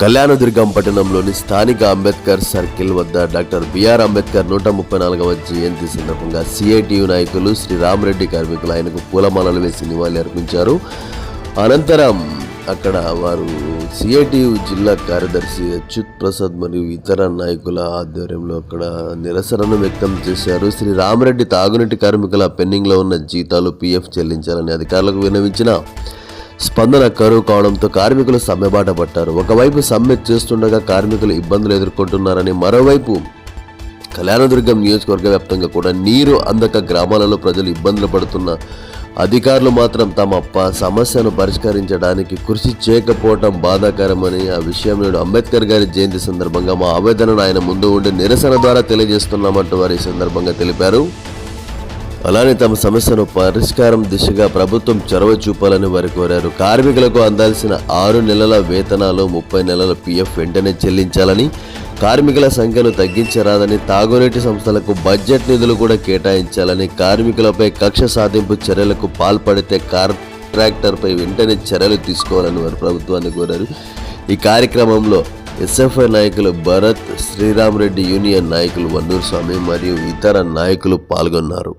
కళ్యాణదుర్గం పట్టణంలోని స్థానిక అంబేద్కర్ సర్కిల్ వద్ద డాక్టర్ బిఆర్ అంబేద్కర్ 134వ జయంతి సందర్భంగా సిఐటియు నాయకులు శ్రీ రామరెడ్డి కార్మికులు ఆయనకు పూలమాలలు వేసి నివాళులు అర్పించారు. అనంతరం అక్కడ వారు సిఐటియు జిల్లా కార్యదర్శి అచ్యుత్ ప్రసాద్ మరియు ఇతర నాయకుల ఆధ్వర్యంలో అక్కడ నిరసనను వ్యక్తం చేశారు. శ్రీ రామరెడ్డి తాగునీటి కార్మికుల పెండింగ్లో ఉన్న జీతాలు పిఎఫ్ చెల్లించాలని అధికారులకు విన్నవించిన స్పందన కరువు కావడంతో కార్మికులు సమ్మెబాట పట్టారు. ఒకవైపు సమ్మె చేస్తుండగా కార్మికులు ఇబ్బందులు ఎదుర్కొంటున్నారని, మరోవైపు కళ్యాణదుర్గం నియోజకవర్గ వ్యాప్తంగా కూడా నీరు అందక గ్రామాలలో ప్రజలు ఇబ్బందులు పడుతున్న అధికారులు మాత్రం తమ సమస్యను పరిష్కరించడానికి కృషి చేయకపోవటం బాధాకరమని, ఆ విషయం నేడు అంబేద్కర్ గారి జయంతి సందర్భంగా మా ఆవేదనను ఆయన ముందు ఉండి నిరసన ద్వారా తెలియజేస్తున్నామంటూ వారు ఈ సందర్భంగా తెలిపారు. అలానే తమ సమస్యను పరిష్కారం దిశగా ప్రభుత్వం చొరవ చూపాలని వారు కోరారు. కార్మికులకు అందాల్సిన 6 నెలల వేతనాలు, 30 నెలల పిఎఫ్ వెంటనే చెల్లించాలని, కార్మికుల సంఖ్యను తగ్గించరాదని, తాగునీటి సంస్థలకు బడ్జెట్ నిధులు కూడా కేటాయించాలని, కార్మికులపై కక్ష సాధింపు చర్యలకు పాల్పడితే కాంట్రాక్టర్పై వెంటనే చర్యలు తీసుకోవాలని వారు ప్రభుత్వాన్ని కోరారు. ఈ కార్యక్రమంలో ఎస్ఎఫ్ఐ నాయకులు భరత్, శ్రీరామరెడ్డి యూనియన్ నాయకులు వన్నూరు స్వామి మరియు ఇతర నాయకులు పాల్గొన్నారు.